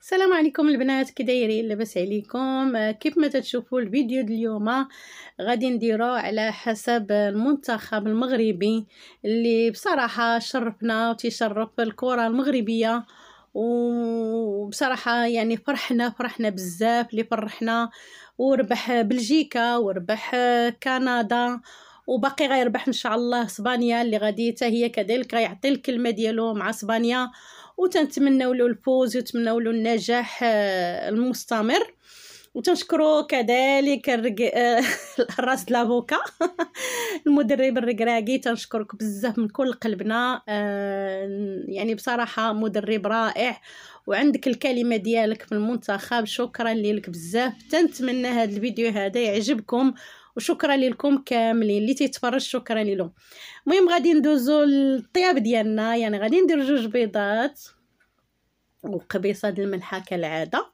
السلام عليكم البنات، كي دايرين؟ لاباس عليكم؟ كيف ما تشوفوا الفيديو ديال اليوم غادي نديرو على حسب المنتخب المغربي اللي بصراحه شرفنا وتشرف الكره المغربيه. وبصراحه يعني فرحنا بزاف، اللي فرحنا وربح بلجيكا وربح كندا، وباقي غيربح ان شاء الله اسبانيا اللي غادي حتى هي كذلك غيعطي الكلمه ديالو مع اسبانيا. وتنتمنوا له الفوز وتمنوا له النجاح المستمر. وتنشكروا كذلك الراس د لافوكا المدرب الركراكي، تنشكرك بزاف من كل قلبنا. يعني بصراحه مدرب رائع وعندك الكلمه ديالك في المنتخب. شكرا لك بزاف، تنتمنى هذا الفيديو هذا يعجبكم، وشكرا لكم كاملين اللي تيتفرج، شكرا لهم. المهم غادي ندوزو للطياب ديالنا، يعني غادي ندير 2 بيضات وقبيصه د الملحه كالعاده،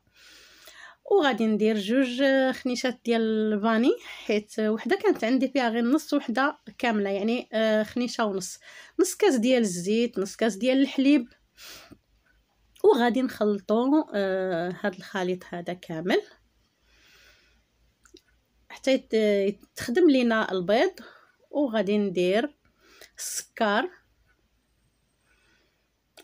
وغادي ندير 2 خنيشات ديال الفاني، حيت وحده كانت عندي فيها غير نص، وحده كامله يعني خنيشه ونص. نص كاس ديال الزيت، نص كاس ديال الحليب، وغادي نخلطو هذا الخليط هذا كامل حتى يتخدم لينا البيض. وغادي ندير السكر،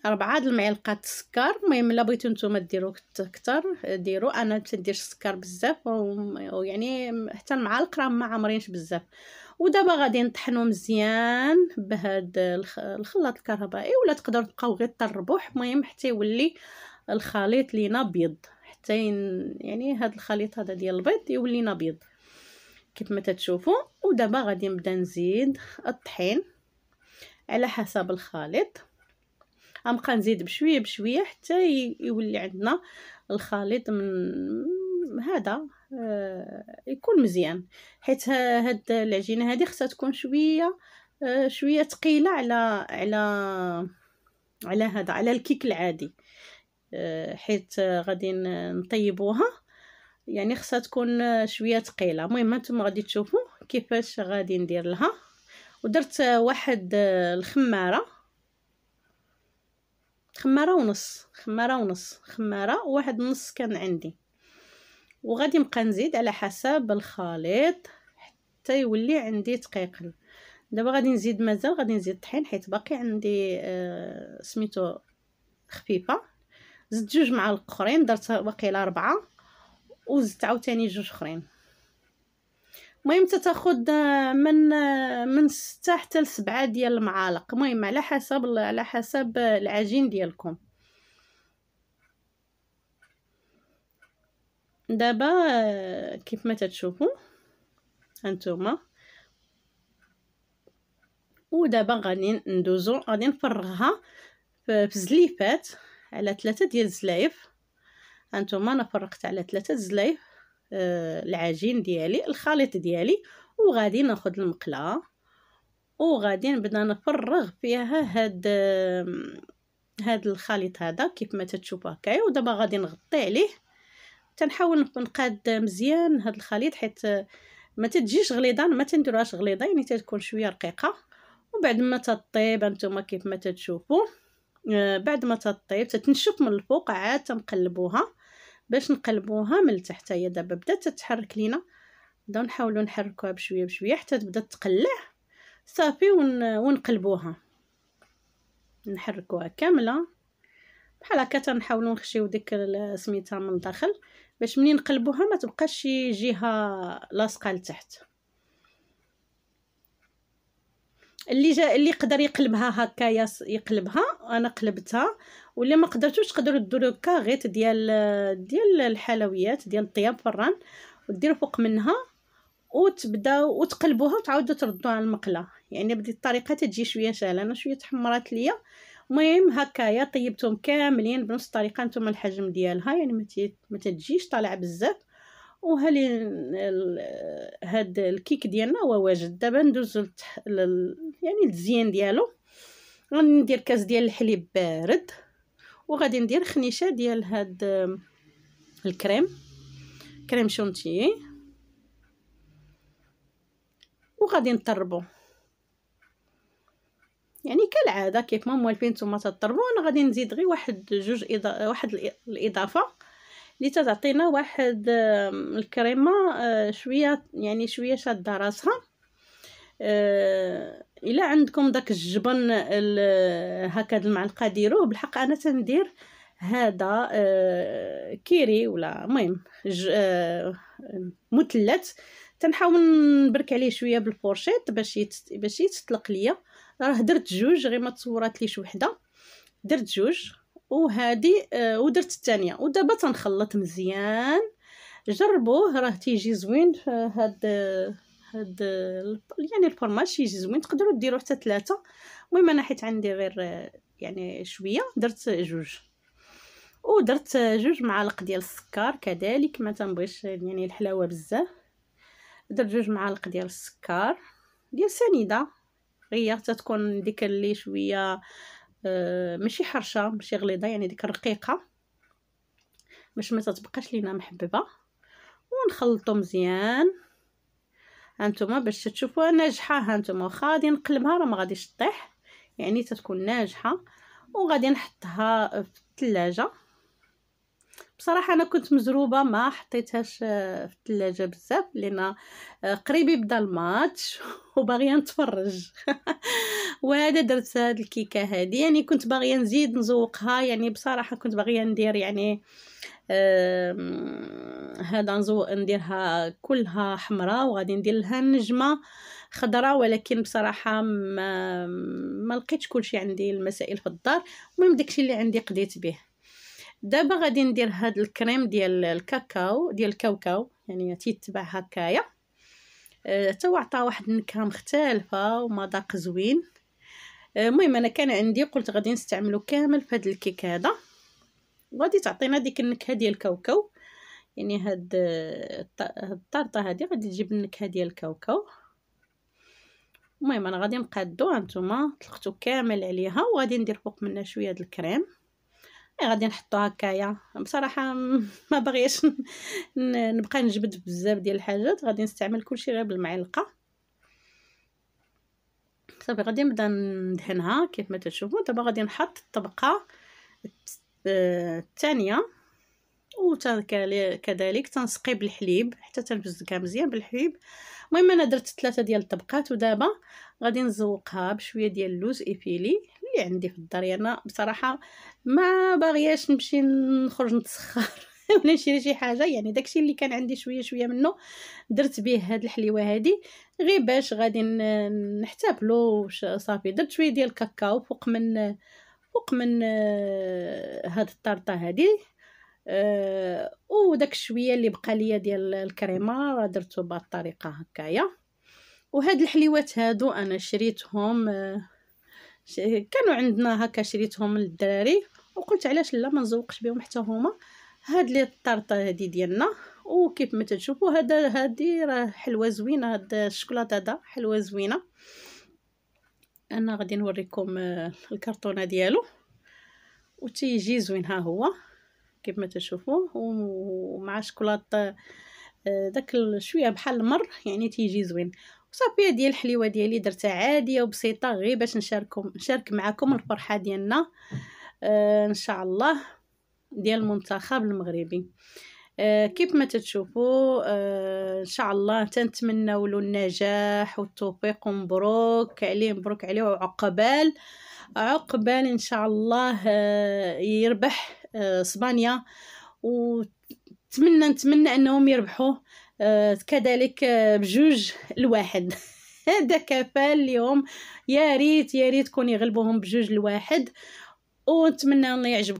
4 المعالق السكر. المهم الا بغيتو نتوما ديروا كتر ديروا، انا تنديرش السكر بزاف، ويعني حتى المعالق راه ما عامرينش بزاف. ودابا غادي نطحنو مزيان بهاد الخلاط الكهربائي، ولا تقدروا تبقاو غير طربوه، المهم حتى يولي الخليط لينا بيض، حتى يعني هاد الخليط هذا ديال البيض يولينا بيض كيف ما تتشوفوا. ودابا غادي نبدا نزيد الطحين على حسب الخليط، غنبقى نزيد بشويه بشويه حتى يولي عندنا الخليط من هذا يكون مزيان. حيت هاد العجينه هذه خصها تكون شويه ثقيله على هذا، على الكيك العادي. حيت غادي نطيبوها، يعني خصها تكون شويه ثقيله. المهم نتوما غادي تشوفوا كيفاش غادي ندير لها. ودرت واحد الخماره، خماره ونص وواحد النص كان عندي، وغادي نبقى نزيد على حسب الخليط حتى يولي عندي دقيق. دابا غادي نزيد، مازال غادي نزيد طحين حيت باقي عندي سميتو خفيفه. زدت 2 معالق اخرين، درت باقي 4، وزدت عاوتاني 2 اخرين. المهم تتاخد من 6 حتى ل7 ديال المعالق، المهم على حسب العجين ديالكم. دابا كيف ما تتشوفوا هانتوما، ودابا غادي ندوزو، غادي نفرغها في زليفات على 3 ديال الزلايف. هانتوما انا فرقت على 3 زلايف العجين ديالي، الخليط ديالي. وغادي ناخذ المقله وغادي نبدا نفرغ فيها هاد الخليط هذا كيف ما تتشوفوا هكايا. ودابا غادي نغطي عليه، تنحاول نقاد مزيان هاد الخليط حيت ما تجيش غليظه، ما تنديروهاش غليظه، يعني تكون شويه رقيقه. وبعد ما تطيب انتما كيف ما تشوفوا، بعد ما تطيب تتنشف من الفوق، عاد تنقلبوها باش نقلبوها من التحت. هي دابا بدات تتحرك لينا، نبداو نحاولوا نحركوها بشويه بشويه حتى تبدا تقلع صافي. ونقلبوها، نحركوها كامله بحال هكا، تنحاولوا نخشيو ديك سميتها من الداخل باش منين نقلبوها ما تبقاش شي جهه لاصقه لتحت. اللي يقدر يقلبها هكايا يقلبها، انا قلبتها. واللي ما قدرتوش تقدروا ديروا كاغيط ديال الحلويات ديال الطياب فران، وديروا فوق منها وتبداو وتقلبوها وتعاودوا تردوها على المقله. يعني بديت الطريقه تجي شويه سهله، انا شويه تحمرات ليا. المهم هكايا طيبتهم كاملين بنفس الطريقه، نتوما الحجم ديالها يعني ما تجيش طالعه بزاف. وهالي هاد الكيك ديالنا هو واجد. دابا ندوزو يعني التزيين ديالو. غادي ندير كاس ديال الحليب بارد، وغادي ندير خنيشه ديال هاد كريم شونتيي، وغادي نطربو. يعني كالعاده كيف ما موالفين نتوما تضربوا. انا غادي نزيد غير واحد الاضافه اللي تعطينا واحد الكريمه شويه، يعني شويه شاده راسها. الا عندكم داك الجبن هكا المعلقه ديروه. بالحق انا تندير هذا كيري ولا المهم مثلث، تنحاول نبرك عليه شويه بالفورشيط باش يتطلق ليا. راه درت جوج، غير ما تصورات ليش وحده، درت جوج وهذه ودرت الثانيه. ودابا تنخلط مزيان. جربوه راه تيجي زوين. هاد يعني الفرماج يجي زوين، تقدروا ديروا حتى 3. المهم انا حيت عندي غير يعني شويه درت جوج. ودرت 2 معالق ديال السكر كذلك، ما تنبغيش يعني الحلاوه بزاف. درت 2 معالق ديال السكر ديال سنيده، هي حتى تكون ديك اللي شويه ماشي حرشه ماشي غليظه، يعني ديك الرقيقه باش ما تتبقاش لينا محببه. ونخلطو مزيان هانتوما باش تشوفوها ناجحه. هانتوما واخا غادي نقلبها راه ما غاديش تطيح، يعني تتكون ناجحه. وغادي نحطها في الثلاجه. بصراحه انا كنت مزروبه ما حطيتهاش في الثلاجه بزاف، لان قريب يبدا الماتش وباغيه نتفرج. وهذا درت هاد الكيكه هذه، يعني كنت باغيه نزيد نزوقها. يعني بصراحه كنت باغيه ندير يعني هذا نديرها كلها حمراء، وغادي ندير لها نجمه خضراء، ولكن بصراحه ما لقيتش كلشي عندي المسائل في الدار. المهم داكشي اللي عندي قضيت به. دابا غادي ندير هاد الكريم ديال الكاكاو ديال الكاوكاو، يعني تيتبع هكايا حتى هو عطى واحد النكهه مختلفه ومذاق زوين. المهم انا كان عندي قلت غادي نستعملو كامل في هاد الكيك هذا، وغادي تعطينا ديك النكهه ديال الكاوكاو. يعني هاد الطارطه هذه غادي تجيب النكهه ديال الكاوكاو. المهم انا غادي نقادو، هانتوما طلقتو كامل عليها، وغادي ندير فوق منها شويه د الكريم. غادي نحطو هكايا. بصراحه ما باغياش نبقى نجبد بزاف ديال الحاجات، غادي نستعمل كلشي غير بالمعلقه صافي. غادي نبدا ندهنها كيف ما تشوفوا. دابا غادي نحط الطبقه الثانيه، وكذلك تنسقي بالحليب حتى تنفزكها مزيان بالحليب. المهم انا درت 3 ديال الطبقات. ودابا غادي نزوقها بشويه ديال اللوز ايفيلي اللي عندي في الدار. انا بصراحه ما باغياش نمشي نخرج نتسخر ولا نشري شي حاجه، يعني داكشي اللي كان عندي شويه منه درت به هاد الحليوه هادي غير باش غادي نحتفلوا صافي. درت شويه ديال الكاكاو فوق من هاد الطارطه هادي. وداك الشويه اللي بقى ليا ديال الكريمه راه درتو بهذه الطريقه هكايا. وهاد الحليوات هادو انا شريتهم كانوا عندنا هكا، شريتهم للدراري وقلت علاش لا ما نزوقش بهم حتى هما. هاد لي الطارطه هادي ديالنا، وكيف ما تشوفوا هادي راه حلوه زوينه. هاد الشوكولاته هذا حلوه زوينه. انا غادي نوريكم الكرتونه ديالو وتيجي زوين. ها هو كيف ما تشوفوا، ومع شوكولاته داك شويه بحال المر، يعني تيجي زوين. وصافي ديال الحليوه ديالي درتها عاديه وبسيطه غير باش نشارك معكم الفرحه ديالنا ان شاء الله ديال المنتخب المغربي. كيف ما تشوفوا ان شاء الله تنتمنوا له النجاح والتوفيق، ومبروك عليه مبروك عليه، وعقبال ان شاء الله يربح اسبانيا. نتمنى انهم يربحوا كذلك ب2-1. هذا كفال اليوم. يا ريت كون يغلبوهم ب2-1، ونتمنى ان يعجبكم.